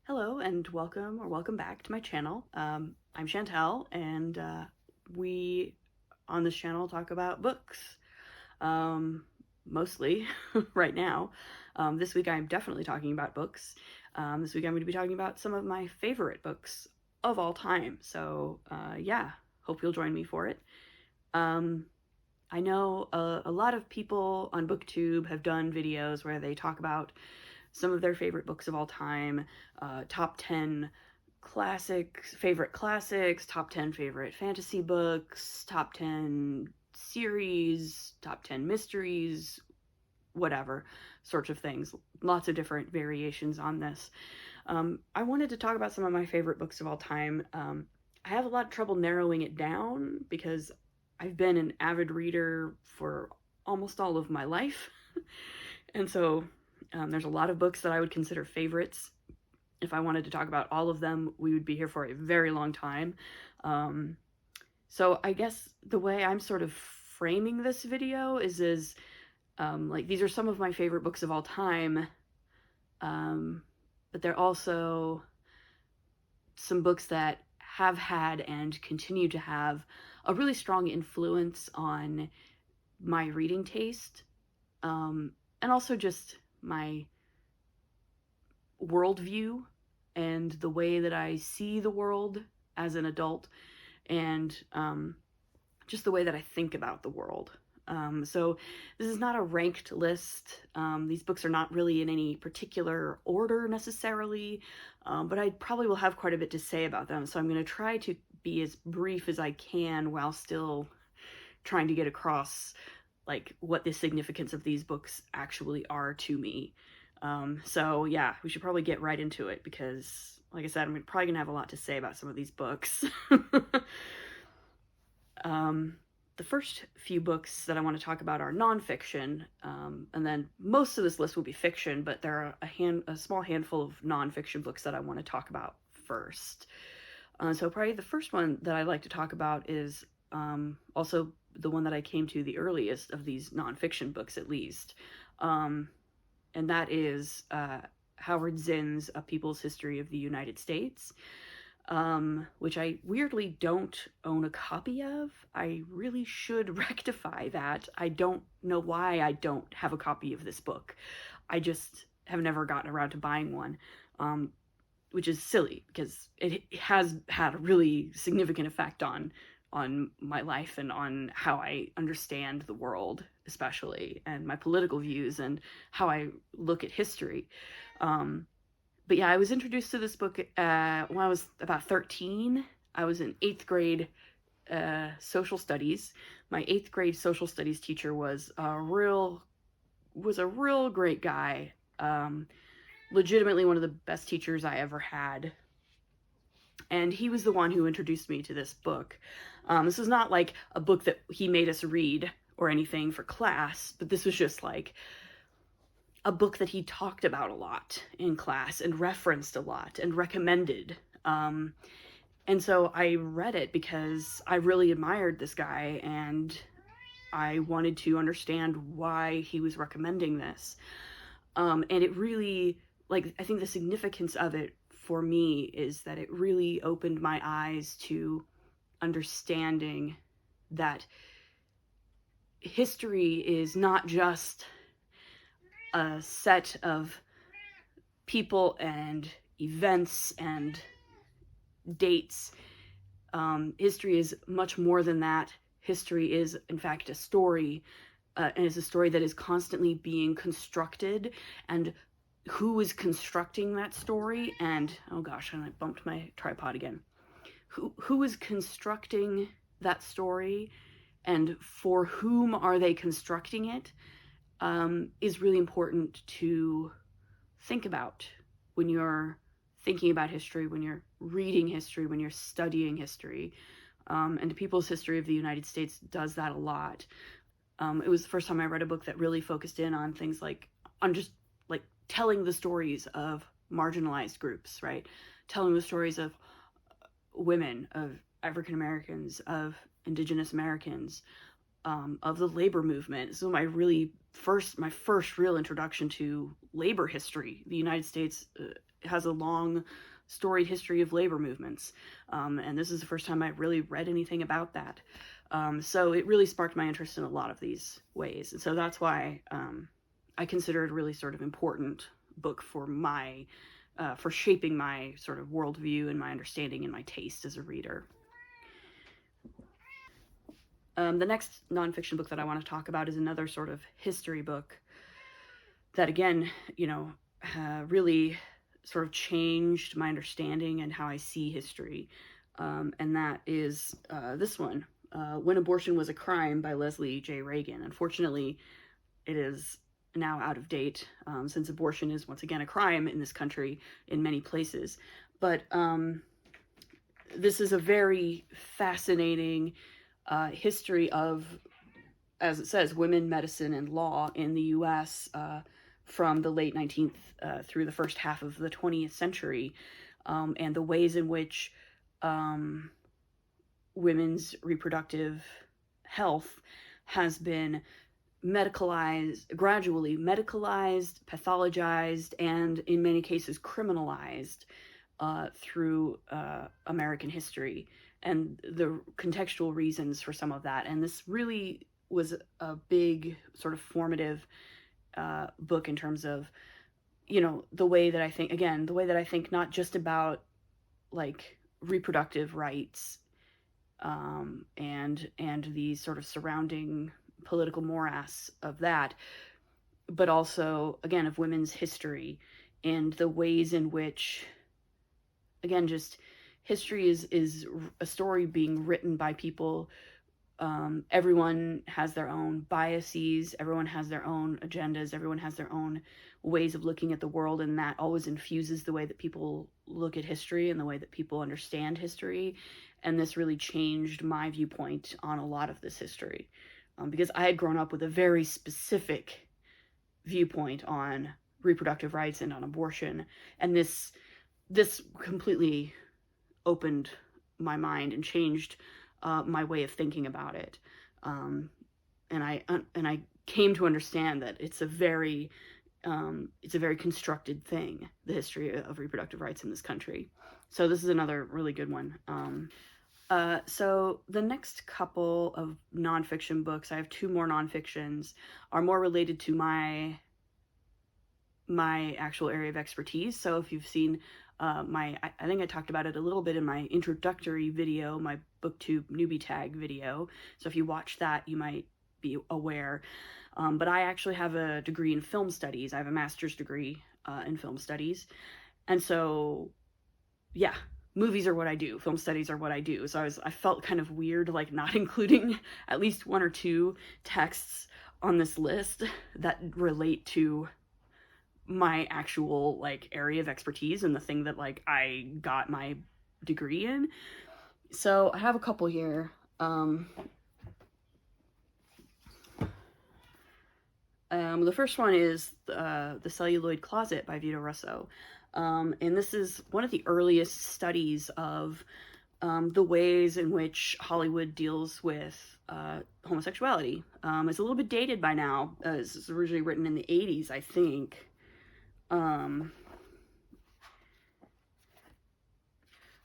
Hello and welcome back to my channel. I'm Chantel, and we on this channel talk about books, mostly right now. This week I'm definitely talking about books. This week I'm going to be talking about some of my favorite books of all time. So yeah, hope you'll join me for it. I know a lot of people on BookTube have done videos where they talk about some of their favorite books of all time, top 10 favorite classics, top 10 favorite fantasy books, top 10 series, top 10 mysteries, whatever sorts of things. Lots of different variations on this. I wanted to talk about some of my favorite books of all time. I have a lot of trouble narrowing it down because I've been an avid reader for almost all of my life. And so there's a lot of books that I would consider favorites. If I wanted to talk about all of them, we would be here for a very long time. So I guess the way I'm sort of framing this video is like, these are some of my favorite books of all time, but they're also some books that have had and continue to have a really strong influence on my reading taste, and also just my worldview and the way that I see the world as an adult, and just the way that I think about the world. So this is not a ranked list. These books are not really in any particular order necessarily, but I probably will have quite a bit to say about them. So I'm going to try to be as brief as I can while still trying to get across like what the significance of these books actually are to me. So yeah, we should probably get right into it because, like I said, I'm probably gonna have a lot to say about some of these books. The first few books that I want to talk about are nonfiction, and then most of this list will be fiction, but there are a small handful of nonfiction books that I want to talk about first. So probably the first one that I'd like to talk about is also the one that I came to the earliest of these nonfiction books, at least. And that is Howard Zinn's A People's History of the United States, which I weirdly don't own a copy of. I really should rectify that. I don't know why I don't have a copy of this book. I just have never gotten around to buying one, which is silly because it has had a really significant effect on my life and on how I understand the world, especially, and my political views and how I look at history. But yeah, I was introduced to this book when I was about 13. I was in 8th grade social studies. My 8th grade social studies teacher was a real great guy. Legitimately one of the best teachers I ever had. And he was the one who introduced me to this book. This is not like a book that he made us read or anything for class, but this was just like a book that he talked about a lot in class and referenced a lot and recommended. And so I read it because I really admired this guy and I wanted to understand why he was recommending this. And it really, like, I think the significance of it for me is that it really opened my eyes to understanding that history is not just a set of people and events and dates. History is much more than that. History is, in fact, a story, and it's a story that is constantly being constructed, and who is constructing that story, and oh gosh, I bumped my tripod again. Who is constructing that story, and for whom are they constructing it, is really important to think about when you're thinking about history, when you're reading history, when you're studying history. And The People's History of the United States does that a lot. It was the first time I read a book that really focused in on things like, on just like telling the stories of marginalized groups, right? Telling the stories of women, of African Americans, of Indigenous Americans, of the labor movement. So my first real introduction to labor history. The United States has a long storied history of labor movements. And this is the first time I really read anything about that. So it really sparked my interest in a lot of these ways. And so that's why I consider it a really sort of important book for my, for shaping my sort of worldview and my understanding and my taste as a reader. The next nonfiction book that I want to talk about is another sort of history book that, again, really sort of changed my understanding and how I see history. And that is this one, When Abortion Was a Crime by Leslie J. Reagan. Unfortunately, it is now out of date, since abortion is once again a crime in this country in many places. But this is a very fascinating history of, as it says, women, medicine, and law in the U.S. From the late 19th through the first half of the 20th century, and the ways in which women's reproductive health has been gradually medicalized, pathologized, and in many cases criminalized through American history, and the contextual reasons for some of that. And this really was a big sort of formative book in terms of, the way that I think not just about like reproductive rights and the sort of surrounding political morass of that, but also, again, of women's history and the ways in which, again, just history is a story being written by people. Everyone has their own biases, everyone has their own agendas, everyone has their own ways of looking at the world, and that always infuses the way that people look at history and the way that people understand history. And this really changed my viewpoint on a lot of this history, because I had grown up with a very specific viewpoint on reproductive rights and on abortion, and this completely opened my mind and changed my way of thinking about it, and I came to understand that it's a very constructed thing, the history of reproductive rights in this country. So this is another really good one. So the next couple of nonfiction books, I have two more nonfictions, are more related to my actual area of expertise. So if you've seen I think I talked about it a little bit in my introductory video, my BookTube newbie tag video. So if you watch that, you might be aware. But I actually have a degree in film studies. I have a master's degree in film studies. And so, yeah, movies are what I do. Film studies are what I do. So I felt kind of weird, like not including at least one or two texts on this list that relate to my actual like area of expertise and the thing that like I got my degree in. So I have a couple here. The first one is the Celluloid Closet by Vito Russo. And this is one of the earliest studies of the ways in which Hollywood deals with homosexuality. It's a little bit dated by now. This was originally written in the 80s, I think.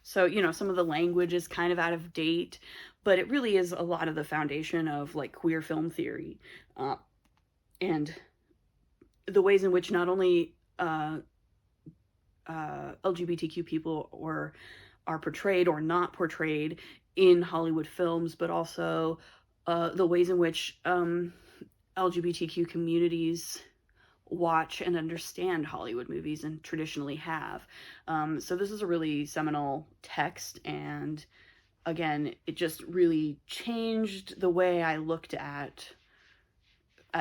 So, some of the language is kind of out of date, but it really is a lot of the foundation of like queer film theory, and the ways in which not only LGBTQ people are portrayed or not portrayed in Hollywood films, but also the ways in which LGBTQ communities watch and understand Hollywood movies and traditionally have. So this is a really seminal text, and again, it just really changed the way I looked at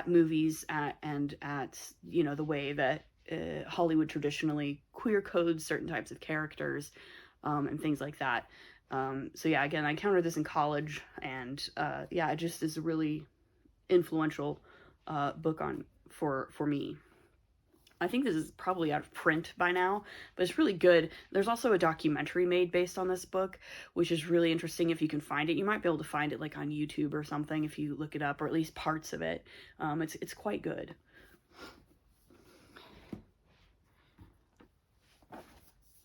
movies and at the way that Hollywood traditionally queer codes certain types of characters and things like that. So yeah, again, I encountered this in college, and it just is a really influential book for me. I think this is probably out of print by now, but it's really good. There's also a documentary made based on this book, which is really interesting if you can find it. You might be able to find it like on YouTube or something if you look it up, or at least parts of it. It's quite good.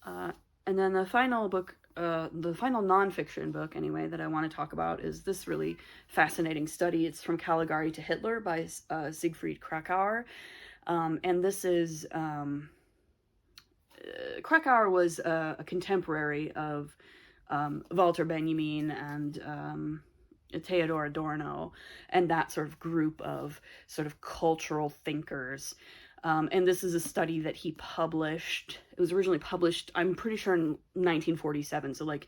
And then the final book, the final nonfiction book, anyway, that I want to talk about is this really fascinating study. It's From Caligari to Hitler by Siegfried Kracauer. And this is, Kracauer was a contemporary of Walter Benjamin and Theodor Adorno, and that sort of group of sort of cultural thinkers. And this is a study that he published. It was originally published, I'm pretty sure, in 1947, so like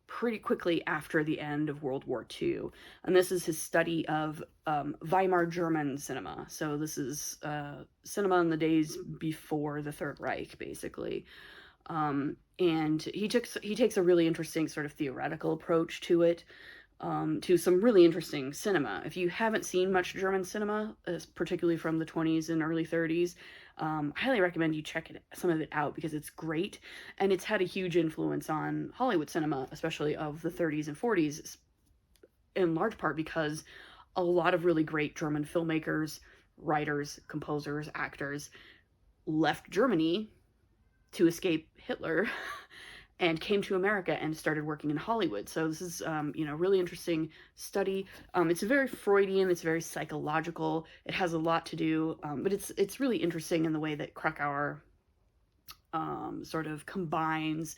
pretty quickly after the end of World War II. And this is his study of Weimar German cinema. So this is cinema in the days before the Third Reich, basically. And he takes a really interesting sort of theoretical approach to it. To some really interesting cinema. If you haven't seen much German cinema, particularly from the 20s and early 30s, I highly recommend you check some of it out because it's great, and it's had a huge influence on Hollywood cinema, especially of the 30s and 40s, in large part because a lot of really great German filmmakers, writers, composers, actors left Germany to escape Hitler and came to America and started working in Hollywood. So this is, really interesting study. It's very Freudian, it's very psychological, it has a lot to do, but it's really interesting in the way that Kracauer sort of combines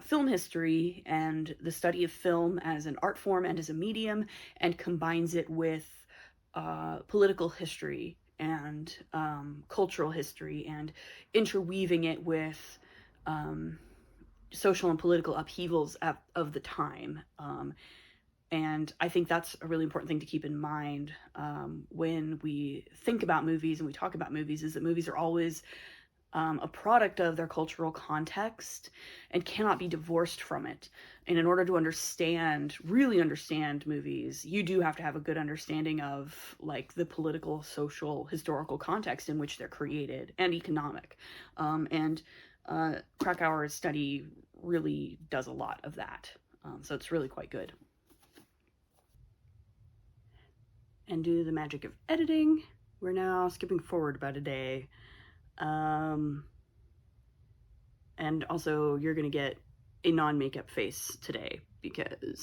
film history and the study of film as an art form and as a medium, and combines it with political history and cultural history, and interweaving it with social and political upheavals of the time. And I think that's a really important thing to keep in mind when we think about movies and we talk about movies, is that movies are always a product of their cultural context and cannot be divorced from it. And in order to really understand movies, you do have to have a good understanding of like the political, social, historical context in which they're created, and economic. Kracauer's study really does a lot of that. So it's really quite good. And due to the magic of editing, we're now skipping forward about a day. And also you're going to get a non-makeup face today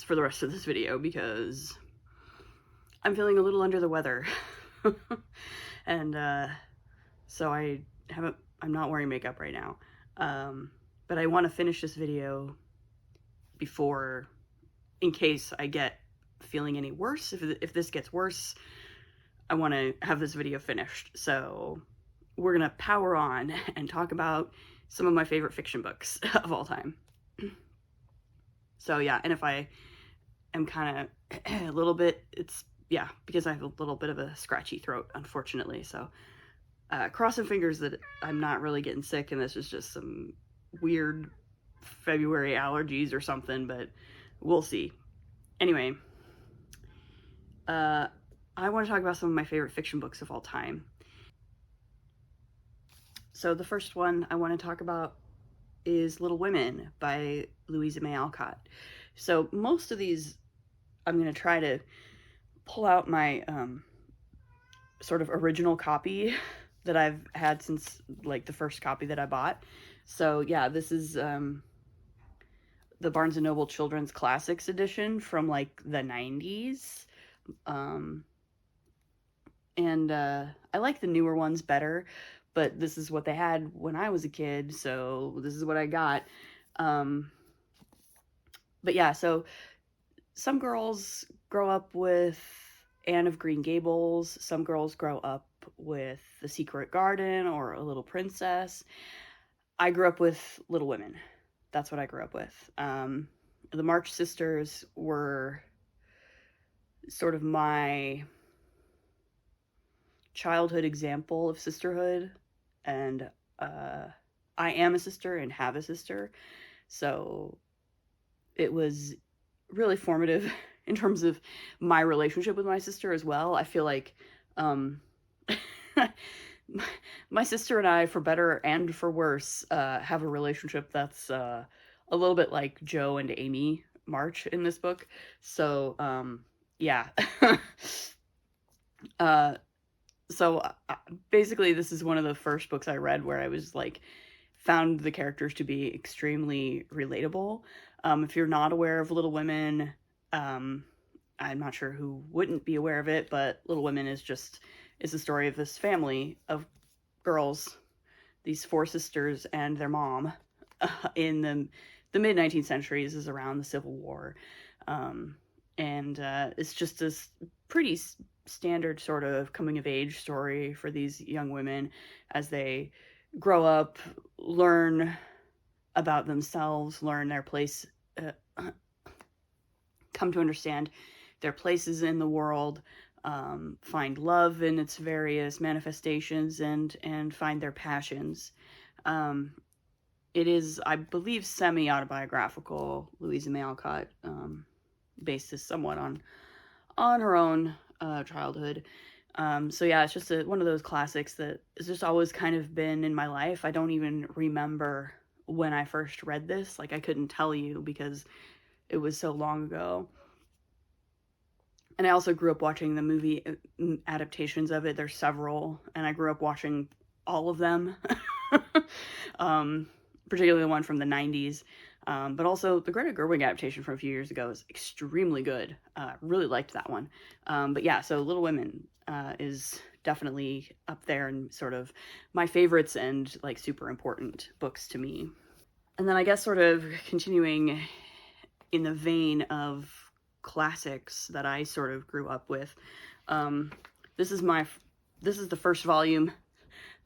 for the rest of this video, because I'm feeling a little under the weather. And so I'm not wearing makeup right now. But I want to finish this video before, in case I get feeling any worse. If this gets worse, I want to have this video finished. So we're going to power on and talk about some of my favorite fiction books of all time. So yeah, and if I am kind of a little bit, because I have a little bit of a scratchy throat, unfortunately. So crossing fingers that I'm not really getting sick and this is just some weird February allergies or something, but we'll see. Anyway, I want to talk about some of my favorite fiction books of all time. So the first one I want to talk about is Little Women by Louisa May Alcott. So most of these, I'm going to try to pull out my sort of original copy that I've had since like the first copy that I bought. So yeah, this is the Barnes & Noble Children's Classics edition from like the 90s. And I like the newer ones better, but this is what they had when I was a kid, so this is what I got. But yeah, so some girls grow up with Anne of Green Gables, some girls grow up with The Secret Garden or A Little Princess. I grew up with Little Women. That's what I grew up with. The March Sisters were sort of my childhood example of sisterhood, and I am a sister and have a sister, so it was really formative in terms of my relationship with my sister as well. I feel like my sister and I, for better and for worse, have a relationship that's a little bit like Joe and Amy March in this book. So yeah. So basically this is one of the first books I read where I was like found the characters to be extremely relatable. If you're not aware of Little Women, I'm not sure who wouldn't be aware of it, but Little Women is the story of this family of girls, these 4 sisters and their mom, in the mid 19th centuries, is around the Civil War. And it's just this pretty standard sort of coming of age story for these young women as they grow up, learn about themselves, learn their place, come to understand their places in the world, find love in its various manifestations, and find their passions. It is, I believe, semi-autobiographical. Louisa May Alcott based this somewhat on her own childhood. So yeah, it's just one of those classics that has just always kind of been in my life. I don't even remember when I first read this. Like, I couldn't tell you because it was so long ago. And I also grew up watching the movie adaptations of it. There's several, and I grew up watching all of them. Particularly the one from the 90s. But also the Greta Gerwig adaptation from a few years ago is extremely good. Really liked that one. But yeah, so Little Women is definitely up there and sort of my favorites and like super important books to me. And then I guess sort of continuing in the vein of classics that I sort of grew up with. This is the first volume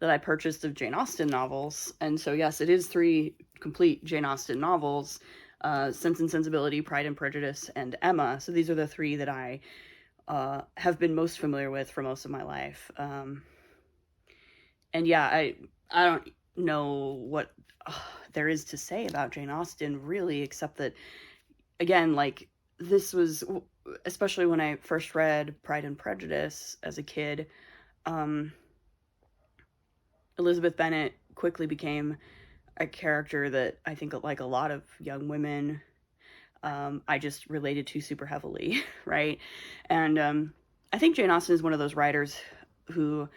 that I purchased of Jane Austen novels. And so yes, it is 3 complete Jane Austen novels, Sense and Sensibility, Pride and Prejudice, and Emma. So these are the 3 that I have been most familiar with for most of my life. And yeah, I don't know what there is to say about Jane Austen, really, except that, again, like, this was, especially when I first read Pride and Prejudice as a kid, Elizabeth Bennet quickly became a character that I think, like a lot of young women, I just related to super heavily, right? And I think Jane Austen is one of those writers who,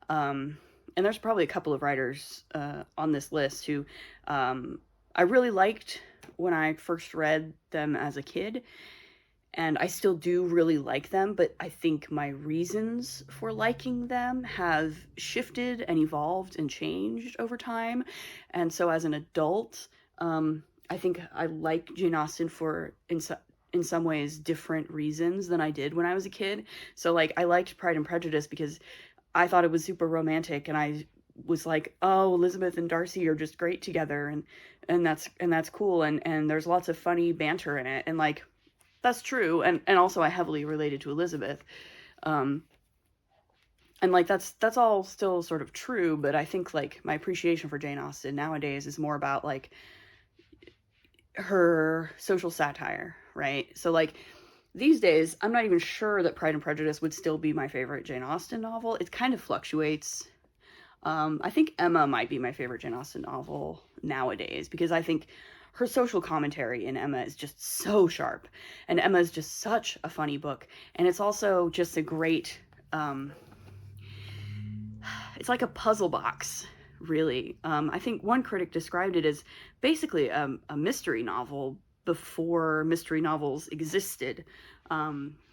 and there's probably a couple of writers on this list who I really liked when I first read them as a kid, and I still do really like them, but I think my reasons for liking them have shifted and evolved and changed over time. And so as an adult, I think I like Jane Austen for, in some ways, different reasons than I did when I was a kid. So, like, I liked Pride and Prejudice because I thought it was super romantic, and I was like, oh, Elizabeth and Darcy are just great together, and that's cool, and there's lots of funny banter in it, and like, that's true, and also I heavily related to Elizabeth, and like that's all still sort of true, but I think like my appreciation for Jane Austen nowadays is more about like her social satire, right? So like these days, I'm not even sure that Pride and Prejudice would still be my favorite Jane Austen novel. It kind of fluctuates. I think Emma might be my favorite Jane Austen novel nowadays, because I think her social commentary in Emma is just so sharp, and Emma is just such a funny book, and it's also just a great, it's like a puzzle box, really. I think one critic described it as basically a mystery novel before mystery novels existed,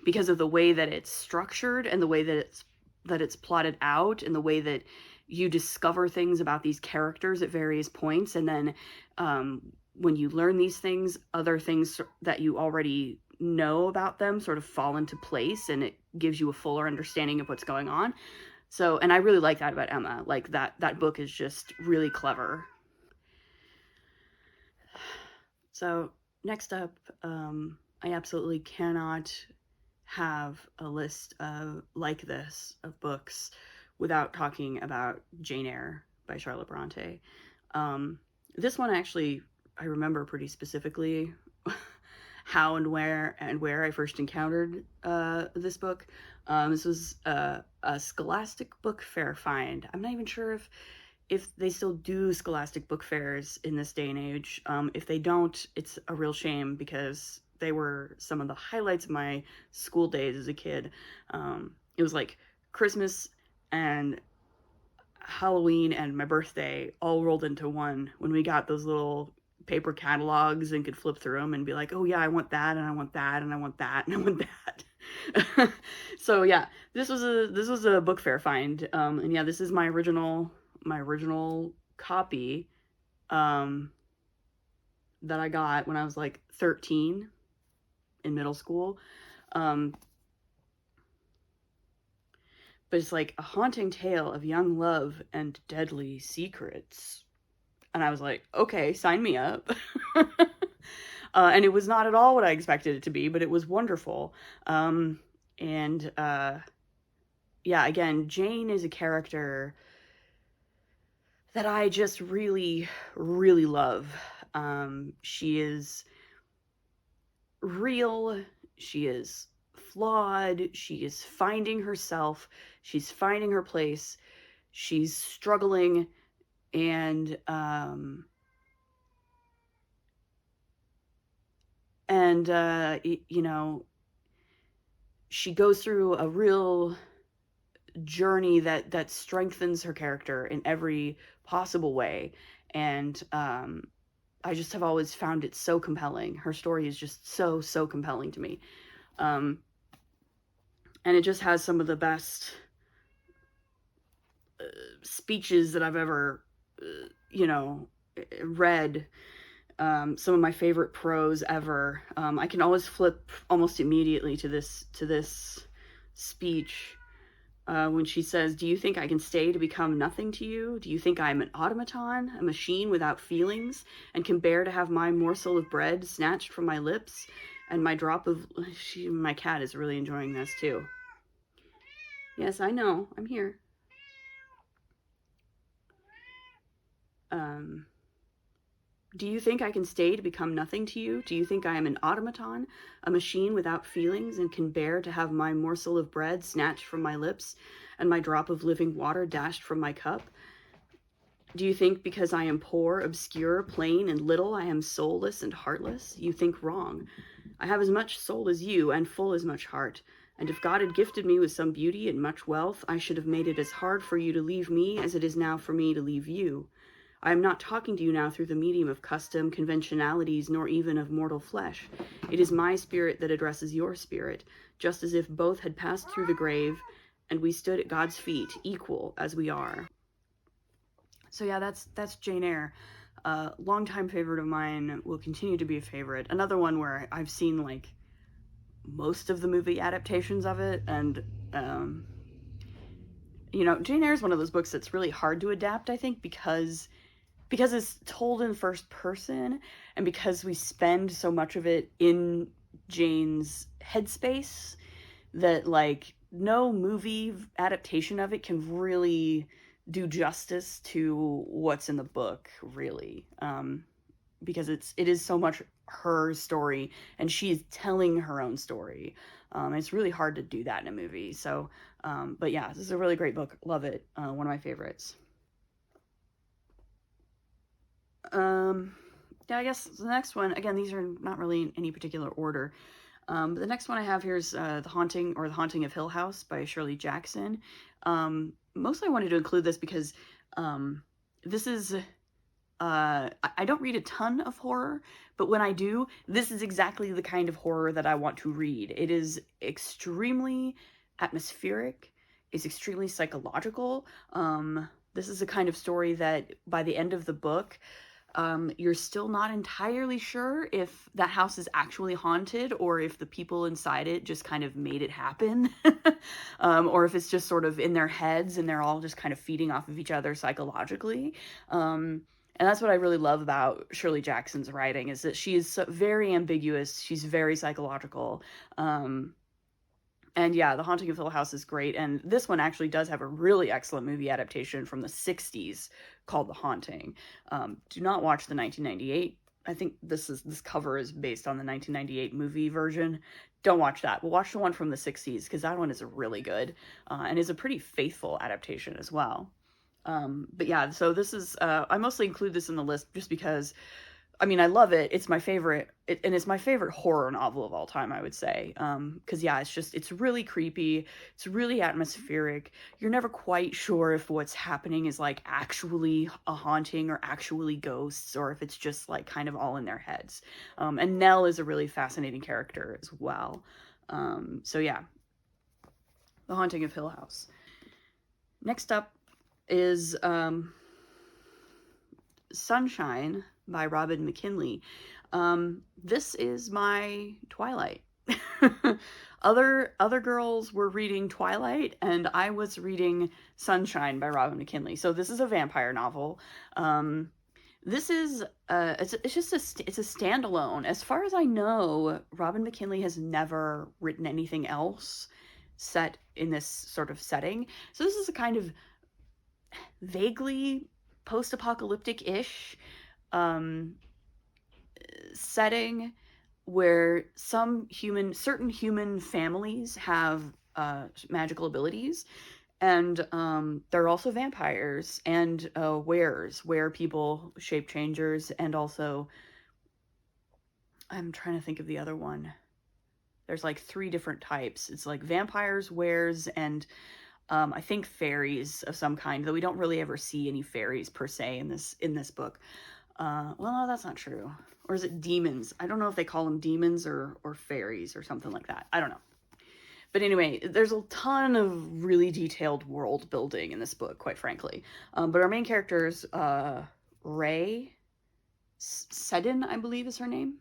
because of the way that it's structured and the way that it's plotted out, and the way that you discover things about these characters at various points, and then when you learn these things, other things that you already know about them sort of fall into place, and it gives you a fuller understanding of what's going on. So, and I really like that about Emma. Like, that book is just really clever. So, next up, I absolutely cannot have a list like this of books without talking about Jane Eyre by Charlotte Bronte. This one actually, I remember pretty specifically how and where I first encountered this book. This was a Scholastic Book Fair find. I'm not even sure if they still do Scholastic Book Fairs in this day and age. If they don't, it's a real shame, because they were some of the highlights of my school days as a kid. It was like Christmas, and Halloween and my birthday all rolled into one when we got those little paper catalogs and could flip through them and be like, oh yeah, I want that, and I want that, and I want that, and I want that. So yeah, this was a book fair find, and yeah, this is my original copy that I got when I was like 13 in middle school. But it's like a haunting tale of young love and deadly secrets. And I was like, okay, sign me up. And it was not at all what I expected it to be, but it was wonderful. Yeah, again, Jane is a character that I just really, really love. She is real. She is flawed. She is finding herself. She's finding her place. She's struggling, and you know, she goes through a real journey that strengthens her character in every possible way, and I just have always found it so compelling. Her story is just so compelling to me. And it just has some of the best speeches that I've ever, read. Some of my favorite prose ever. I can always flip almost immediately to this speech when she says, "Do you think I can stay to become nothing to you? Do you think I am an automaton, a machine without feelings, and can bear to have my morsel of bread snatched from my lips, and my drop of..." My cat is really enjoying this too. Yes, I know. I'm here. Do you think I can stay to become nothing to you? Do you think I am an automaton, a machine without feelings, and can bear to have my morsel of bread snatched from my lips, and my drop of living water dashed from my cup? Do you think because I am poor, obscure, plain, and little, I am soulless and heartless? You think wrong. I have as much soul as you, and full as much heart. And if God had gifted me with some beauty and much wealth, I should have made it as hard for you to leave me as it is now for me to leave you. I am not talking to you now through the medium of custom, conventionalities, nor even of mortal flesh. It is my spirit that addresses your spirit, just as if both had passed through the grave, and we stood at God's feet, equal as we are. So yeah, that's Jane Eyre. Longtime favorite of mine, will continue to be a favorite. Another one where I've seen like most of the movie adaptations of it, and Jane Eyre is one of those books that's really hard to adapt, I think, because it's told in first person, and because we spend so much of it in Jane's headspace, that like no movie adaptation of it can really do justice to what's in the book, really, because it is so much her story, and she is telling her own story. It's really hard to do that in a movie. So, but yeah, this is a really great book. Love it. One of my favorites. Yeah, I guess the next one, again, these are not really in any particular order. But the next one I have here is The Haunting of Hill House by Shirley Jackson. Mostly I wanted to include this because this is... I don't read a ton of horror, but when I do, this is exactly the kind of horror that I want to read. It is extremely atmospheric. It's extremely psychological. This is a kind of story that by the end of the book, you're still not entirely sure if that house is actually haunted, or if the people inside it just kind of made it happen, or if it's just sort of in their heads and they're all just kind of feeding off of each other psychologically. And that's what I really love about Shirley Jackson's writing, is that she is very ambiguous. She's very psychological. And yeah, The Haunting of Hill House is great. And this one actually does have a really excellent movie adaptation from the 60s called The Haunting. Do not watch the 1998. I think this cover is based on the 1998 movie version. Don't watch that. But watch the one from the 60s, because that one is really good, and is a pretty faithful adaptation as well. But yeah, so this is, I mostly include this in the list just because I mean, I love it. It's my favorite, and it's my favorite horror novel of all time, I would say. Because yeah, it's really creepy. It's really atmospheric. You're never quite sure if what's happening is like actually a haunting or actually ghosts, or if it's just like kind of all in their heads. And Nell is a really fascinating character as well. So yeah, The Haunting of Hill House. Next up is Sunshine by Robin McKinley. This is my Twilight. Other girls were reading Twilight, and I was reading Sunshine by Robin McKinley. So this is a vampire novel. This is it's a standalone. As far as I know, Robin McKinley has never written anything else set in this sort of setting. So this is a kind of vaguely post-apocalyptic-ish setting where certain human families have magical abilities, and they're also vampires and were people, shape changers, and also I'm trying to think of the other one. There's like 3 different types. It's like vampires, wares, and I think fairies of some kind, though we don't really ever see any fairies per se in this book. Well, no, that's not true. Or is it demons? I don't know if they call them demons or fairies or something like that. I don't know. But anyway, there's a ton of really detailed world building in this book, quite frankly. But our main character's Ray Seddon, I believe is her name.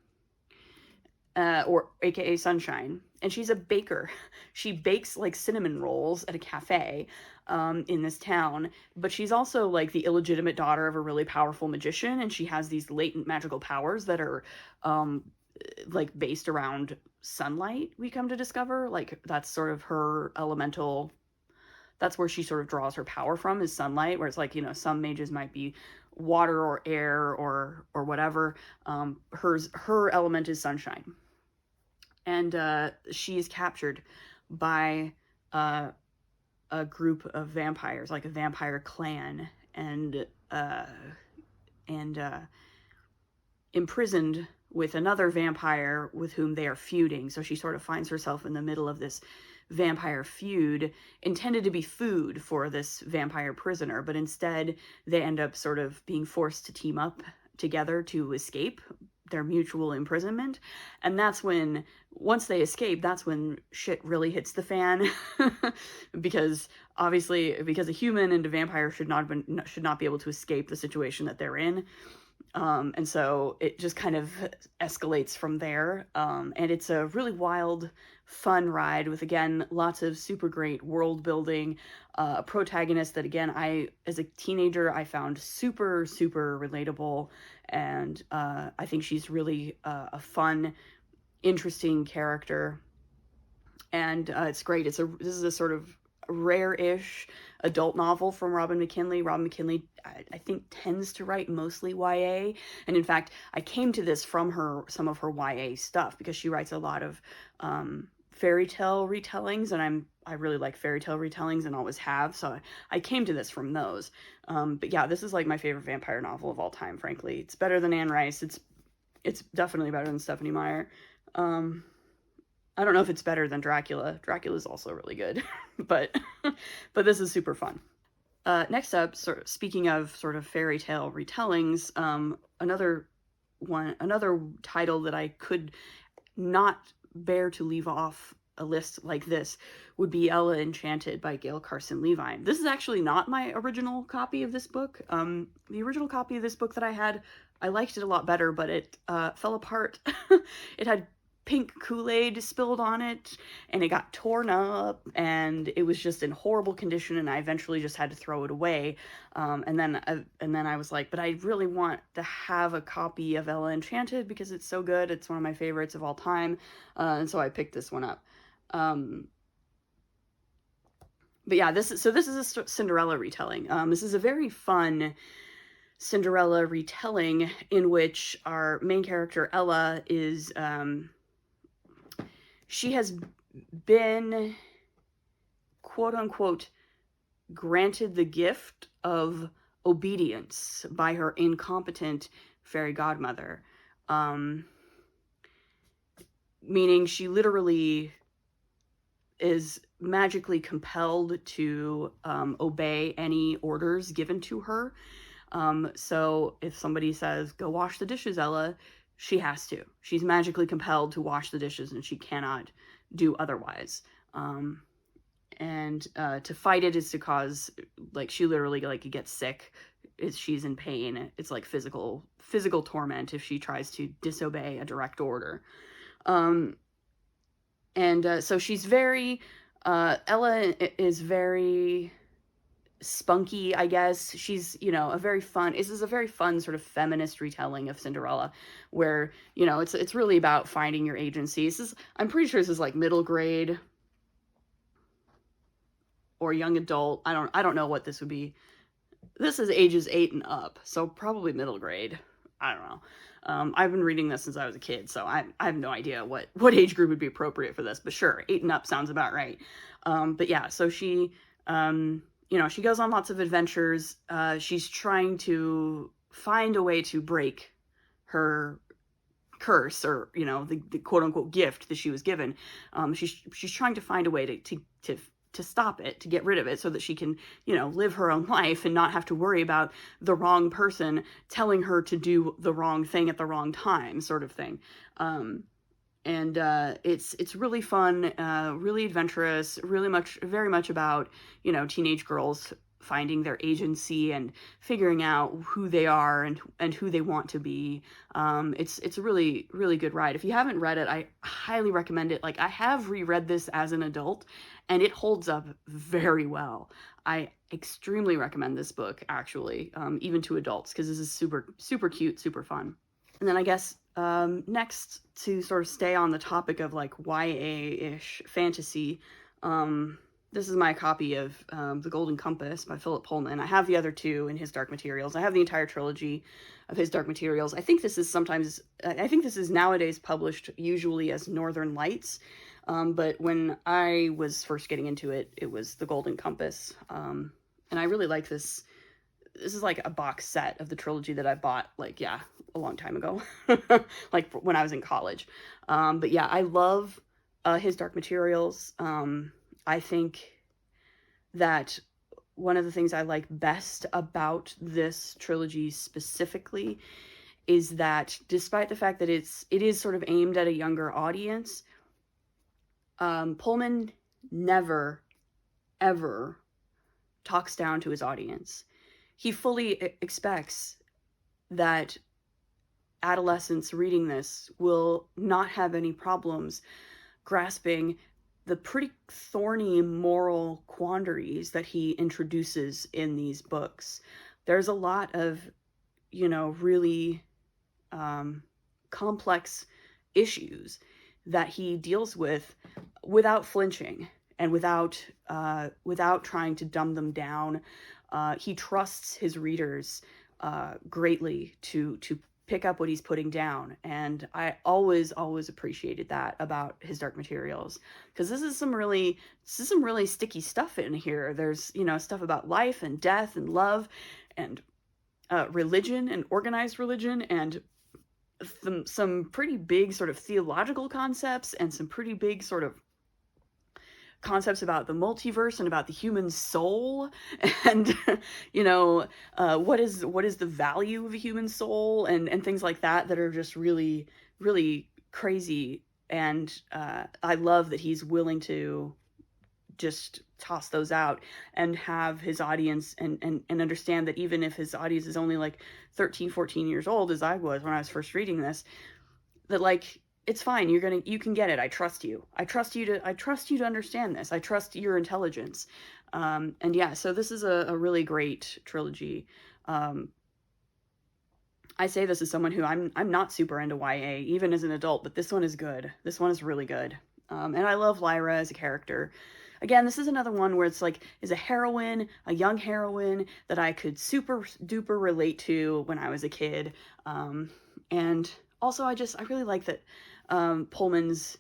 Or aka Sunshine, and she's a baker. She bakes like cinnamon rolls at a cafe in this town, but she's also like the illegitimate daughter of a really powerful magician, and she has these latent magical powers that are like based around sunlight, we come to discover. Like that's sort of her elemental, that's where she sort of draws her power from, is sunlight, where it's like, some mages might be water or air or whatever. Her element is sunshine. And she is captured by a group of vampires, like a vampire clan, and imprisoned with another vampire with whom they are feuding. So she sort of finds herself in the middle of this vampire feud, intended to be food for this vampire prisoner, but instead they end up sort of being forced to team up together to escape their mutual imprisonment. And that's when, once they escape, that's when shit really hits the fan. Because obviously, because a human and a vampire should not be able to escape the situation that they're in. And so it just kind of escalates from there. And it's a really wild, fun ride with, again, lots of super great world building, a protagonist that, again, as a teenager, I found super, super relatable. And I think she's really a fun, interesting character. And it's great. This is a sort of rare-ish adult novel from Robin McKinley. Robin McKinley, I think, tends to write mostly YA. And in fact, I came to this from some of her YA stuff, because she writes a lot of fairy tale retellings, and I really like fairy tale retellings and always have. So I came to this from those. But yeah, this is like my favorite vampire novel of all time, frankly. It's better than Anne Rice. It's definitely better than Stephanie Meyer. I don't know if it's better than Dracula. Dracula's also really good, but this is super fun. Next up, speaking of sort of fairy tale retellings, another title that I could not bear to leave off a list like this would be Ella Enchanted by Gail Carson Levine. This is actually not my original copy of this book. The original copy of this book that I had, I liked it a lot better, but it fell apart. It had pink Kool-Aid spilled on it, and it got torn up, and it was just in horrible condition, and I eventually just had to throw it away. And then I was like, but I really want to have a copy of Ella Enchanted because it's so good. It's one of my favorites of all time. And so I picked this one up. But yeah, this is a Cinderella retelling. This is a very fun Cinderella retelling in which our main character, Ella, is, she has been, quote unquote, granted the gift of obedience by her incompetent fairy godmother, meaning she literally is magically compelled to obey any orders given to her. So if somebody says, go wash the dishes, Ella, she has to. She's magically compelled to wash the dishes, and she cannot do otherwise. And to fight it is to cause, like, she literally, like, gets sick. She's in pain. It's like physical torment if she tries to disobey a direct order. So she's very, Ella is very spunky, I guess. She's, this is a very fun sort of feminist retelling of Cinderella, where, it's really about finding your agency. I'm pretty sure this is like middle grade or young adult. I don't know what this would be. This is ages 8 and up, so probably middle grade. I don't know. I've been reading this since I was a kid, so I have no idea what age group would be appropriate for this, but sure, 8 and up sounds about right. But yeah, so she, she goes on lots of adventures. She's trying to find a way to break her curse, or, the quote unquote gift that she was given. She's trying to find a way to stop it, to get rid of it, so that she can, live her own life and not have to worry about the wrong person telling her to do the wrong thing at the wrong time, sort of thing. It's really fun, really adventurous, very much about, teenage girls finding their agency and figuring out who they are and who they want to be. It's a really, really good ride. If you haven't read it, I highly recommend it. Like, I have reread this as an adult, and it holds up very well. I extremely recommend this book, actually, even to adults, because this is super, super cute, super fun. And then I guess next, to sort of stay on the topic of like YA-ish fantasy, this is my copy of The Golden Compass by Philip Pullman. I have the other two in his Dark Materials. I have the entire trilogy of his Dark Materials. I think this is nowadays published usually as Northern Lights. But when I was first getting into it, it was The Golden Compass. And I really like this. This is like a box set of the trilogy that I bought, a long time ago, like when I was in college. But yeah, I love his Dark Materials. I think that one of the things I like best about this trilogy specifically is that, despite the fact that it is sort of aimed at a younger audience, Pullman never, ever talks down to his audience. He fully expects that adolescents reading this will not have any problems grasping the pretty thorny moral quandaries that he introduces in these books. There's a lot of, really complex issues that he deals with without flinching and without trying to dumb them down. He trusts his readers greatly to pick up what he's putting down, and I always appreciated that about his Dark Materials, because this is some really sticky stuff in here. There's stuff about life and death and love and religion and organized religion, and some pretty big sort of theological concepts, and some pretty big sort of concepts about the multiverse and about the human soul, and what is the value of a human soul, and things like that are just really, really crazy. And I love that he's willing to just toss those out and have his audience and understand that even if his audience is only like 13, 14 years old, as I was when I was first reading this, that like, it's fine. You can get it. I trust you. I trust you to understand this. I trust your intelligence. And yeah, so this is a really great trilogy. I say this as someone who I'm not super into YA, even as an adult, but this one is good. This one is really good. And I love Lyra as a character. Again, this is another one where it's like, is a young heroine that I could super duper relate to when I was a kid. And also I really like that Pullman's,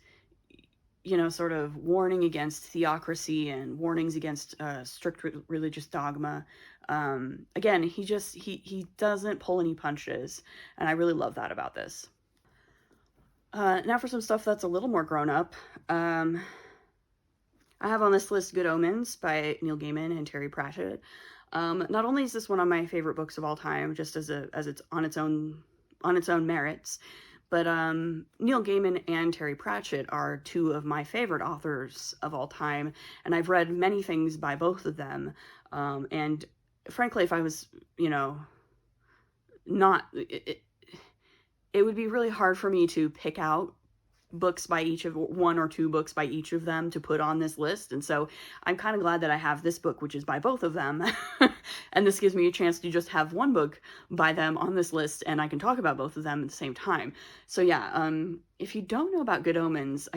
sort of warning against theocracy and warnings against strict religious dogma Again, he doesn't pull any punches, and I really love that about this. Now for some stuff that's a little more grown up. I have on this list Good Omens by Neil Gaiman and Terry Pratchett. Not only is this one of my favorite books of all time, just as it's on its own merits, but Neil Gaiman and Terry Pratchett are two of my favorite authors of all time, and I've read many things by both of them. And frankly, if I was, not, it would be really hard for me to pick out books by one or two books by each of them to put on this list. And so I'm kind of glad that I have this book, which is by both of them. And this gives me a chance to just have one book by them on this list, and I can talk about both of them at the same time. So yeah, if you don't know about Good Omens,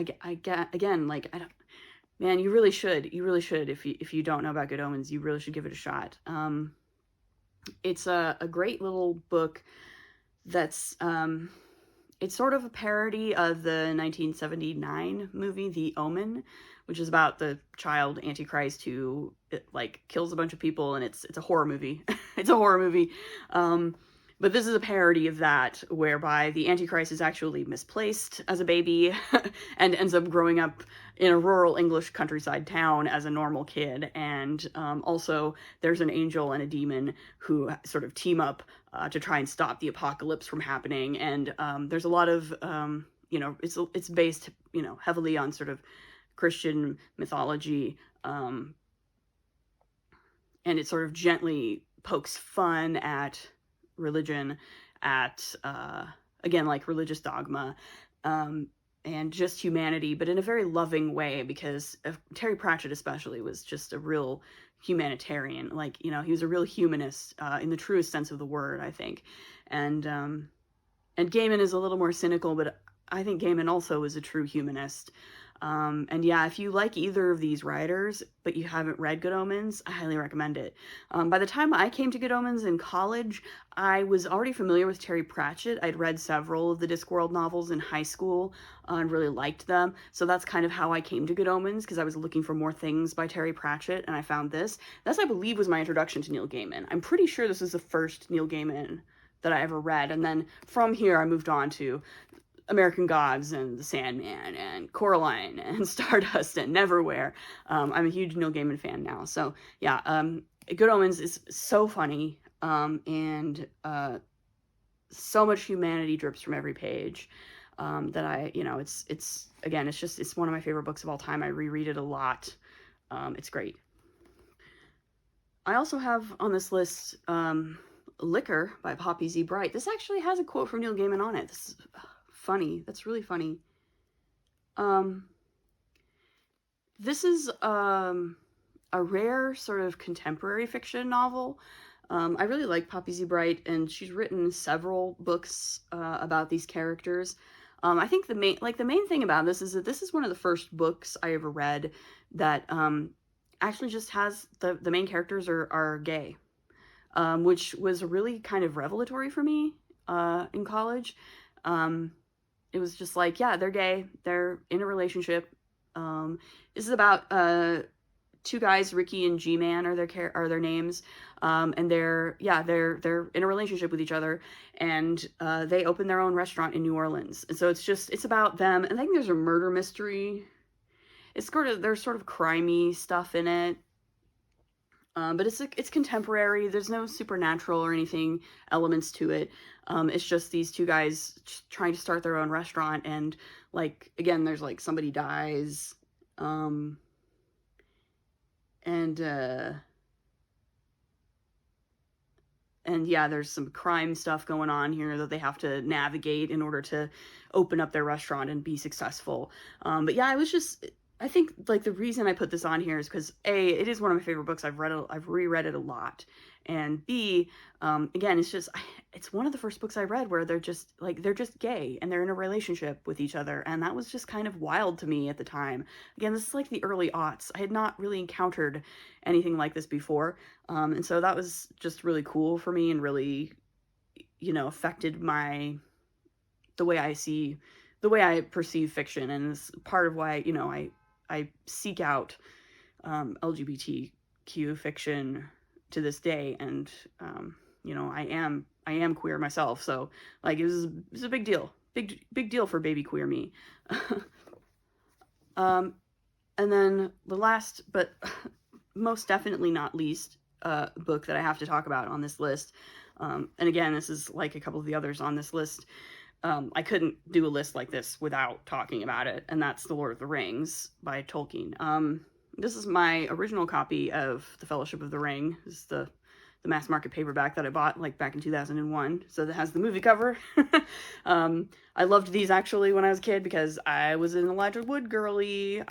man, you really should. If you don't know about Good Omens, you really should give it a shot. It's a great little book that's, it's sort of a parody of the 1979 movie, The Omen, which is about the child Antichrist who, kills a bunch of people, and it's a horror movie. It's a horror movie. But this is a parody of that, whereby the Antichrist is actually misplaced as a baby and ends up growing up in a rural English countryside town as a normal kid. And also there's an angel and a demon who sort of team up to try and stop the apocalypse from happening. And there's a lot of, it's based, heavily on sort of Christian mythology. And it sort of gently pokes fun at religion, at again, like religious dogma, and just humanity, but in a very loving way, because Terry Pratchett especially was just a real humanitarian. He was a real humanist in the truest sense of the word, I think. And Gaiman is a little more cynical, but I think Gaiman also is a true humanist. And yeah, if you like either of these writers, but you haven't read Good Omens, I highly recommend it. By the time I came to Good Omens in college, I was already familiar with Terry Pratchett. I'd read several of the Discworld novels in high school and really liked them. So that's kind of how I came to Good Omens, because I was looking for more things by Terry Pratchett, and I found this. This, I believe, was my introduction to Neil Gaiman. I'm pretty sure this is the first Neil Gaiman that I ever read. And then from here, I moved on to American Gods and The Sandman and Coraline and Stardust and Neverwhere. I'm a huge Neil Gaiman fan now. So yeah, Good Omens is so funny, and so much humanity drips from every page, that it's one of my favorite books of all time. I reread it a lot. It's great. I also have on this list Liquor by Poppy Z. Brite. This actually has a quote from Neil Gaiman on it. This is funny. That's really funny. This is a rare sort of contemporary fiction novel. I really like Poppy Z. Brite, and she's written several books about these characters. I think the main thing about this is that this is one of the first books I ever read that actually just has the main characters are gay, which was really kind of revelatory for me in college. It was just like, yeah, they're gay, they're in a relationship. This is about two guys, Ricky and G-Man are their names, and they're in a relationship with each other, and they open their own restaurant in New Orleans. And so it's about them. And I think there's a murder mystery. There's sort of crimey stuff in it. But it's contemporary. There's no supernatural or anything elements to it. It's just these two guys trying to start their own restaurant, and again, there's somebody dies, and yeah, there's some crime stuff going on here that they have to navigate in order to open up their restaurant and be successful. But yeah, I think the reason I put this on here is because A, it is one of my favorite books. I've reread it a lot, and B, again, it's one of the first books I read where they're just gay and they're in a relationship with each other, and that was just kind of wild to me at the time. Again, this is the early aughts. I had not really encountered anything like this before, and so that was just really cool for me, and really, affected the way I perceive fiction, and is part of why I seek out LGBTQ fiction to this day. And, you know, I am queer myself. So like, it was a big deal, big deal for baby queer me. And then the last, but most definitely not least, book that I have to talk about on this list. And again, this is like a couple of the others on this list. I couldn't do a list like this without talking about it, and that's The Lord of the Rings by Tolkien. This is my original copy of The Fellowship of the Ring. This is the mass market paperback that I bought like back in 2001. So that has the movie cover. I loved these actually when I was a kid because I was an Elijah Wood girly.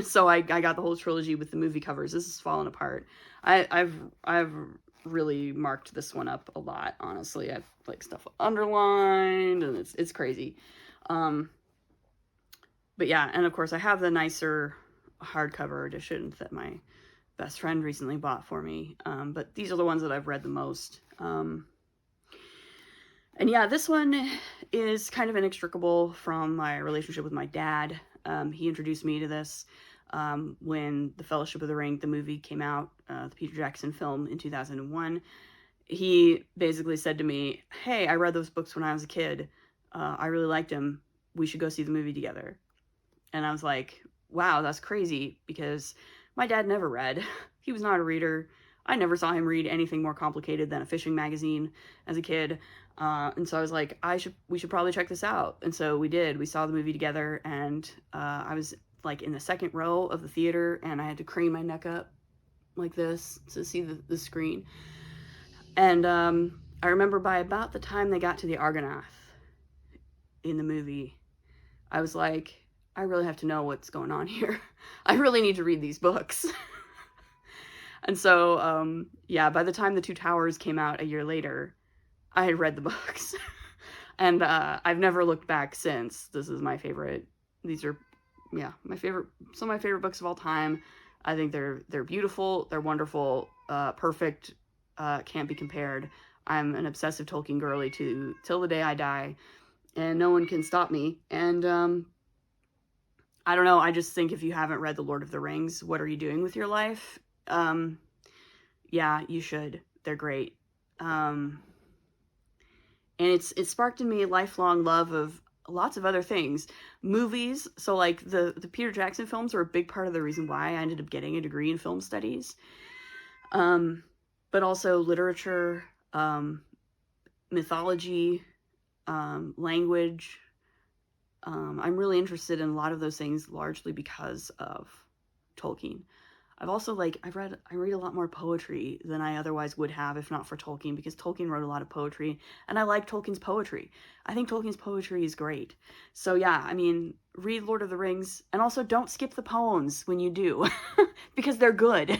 So I got the whole trilogy with the movie covers. This is falling apart. I've really marked this one up a lot, honestly. I've like stuff underlined, and it's crazy. But yeah, and of course I have the nicer hardcover edition that my best friend recently bought for me. But these are the ones that I've read the most. And yeah, this one is kind of inextricable from my relationship with my dad. He introduced me to this when The Fellowship of the Ring, the movie, came out, the Peter Jackson film in 2001. He basically said to me, hey, I read those books when I was a kid. I really liked them. We should go see the movie together. And I was like, wow, that's crazy, because my dad never read. He was not a reader. I never saw him read anything more complicated than a fishing magazine as a kid. And so I was like, we should probably check this out. And so we did. We saw the movie together, and I was like in the second row of the theater, and I had to crane my neck up like this to see the screen. And I remember by about the time they got to the Argonath in the movie, I was like, I really have to know what's going on here. I really need to read these books. And so, yeah, by the time The Two Towers came out a year later, I had read the books. And I've never looked back since. This is my favorite. These are, yeah, some of my favorite books of all time. I think they're beautiful, they're wonderful, perfect, can't be compared. I'm an obsessive Tolkien girly till the day I die, and no one can stop me. And I don't know, I just think if you haven't read The Lord of the Rings, what are you doing with your life? Yeah, you should. They're great. And it sparked in me a lifelong love of lots of other things. Movies, so like the Peter Jackson films are a big part of the reason why I ended up getting a degree in film studies. But also literature, mythology, language. I'm really interested in a lot of those things largely because of Tolkien. I read a lot more poetry than I otherwise would have if not for Tolkien, because Tolkien wrote a lot of poetry, and I like Tolkien's poetry. I think Tolkien's poetry is great. So yeah, I mean, read Lord of the Rings, and also don't skip the poems when you do, because they're good.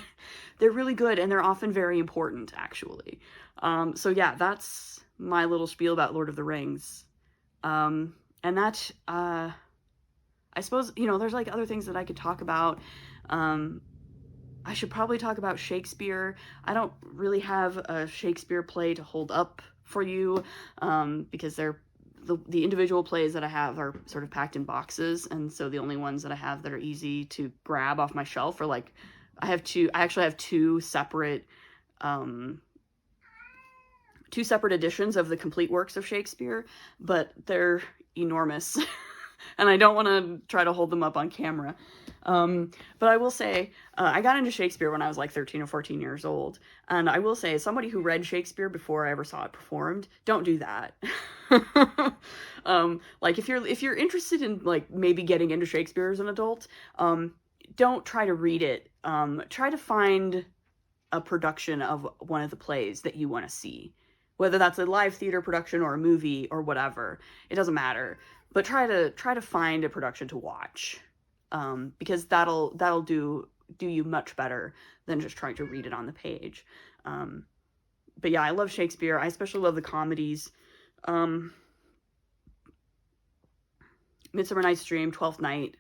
They're really good, and they're often very important, actually. So yeah, that's my little spiel about Lord of the Rings. And that, I suppose, you know, there's like other things that I could talk about. I should probably talk about Shakespeare. I don't really have a Shakespeare play to hold up for you, because the individual plays that I have are sort of packed in boxes, and so the only ones that I have that are easy to grab off my shelf are like, I actually have two separate editions of the complete works of Shakespeare, but they're enormous, and I don't want to try to hold them up on camera. But I will say, I got into Shakespeare when I was like 13 or 14 years old. And I will say, as somebody who read Shakespeare before I ever saw it performed, don't do that. Like if you're interested in like maybe getting into Shakespeare as an adult, don't try to read it. Try to find a production of one of the plays that you want to see, whether that's a live theater production or a movie or whatever. It doesn't matter, but try to find a production to watch. Because that'll do you much better than just trying to read it on the page. But yeah, I love Shakespeare. I especially love the comedies. Midsummer Night's Dream, Twelfth Night,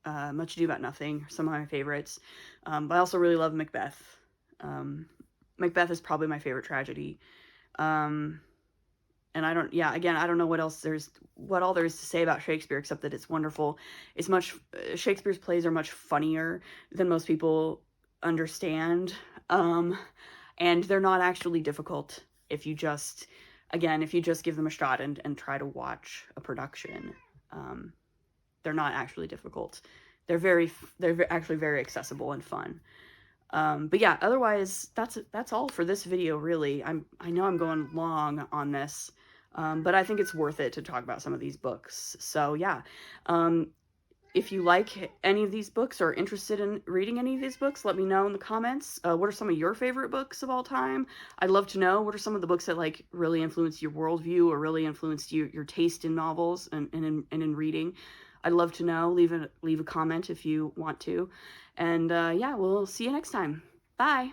Much Ado About Nothing, some of my favorites. But I also really love Macbeth. Macbeth is probably my favorite tragedy. And I don't know what all there is to say about Shakespeare, except that it's wonderful. Shakespeare's plays are much funnier than most people understand. And they're not actually difficult if you just, again, if you just give them a shot and try to watch a production. They're not actually difficult. They're actually very accessible and fun. But yeah, otherwise, that's all for this video, really. I know I'm going long on this, but I think it's worth it to talk about some of these books. So yeah, if you like any of these books or are interested in reading any of these books, let me know in the comments. What are some of your favorite books of all time? I'd love to know what are some of the books that like really influenced your worldview or really influenced your taste in novels and in reading. I'd love to know. Leave a comment if you want to. And yeah, we'll see you next time. Bye.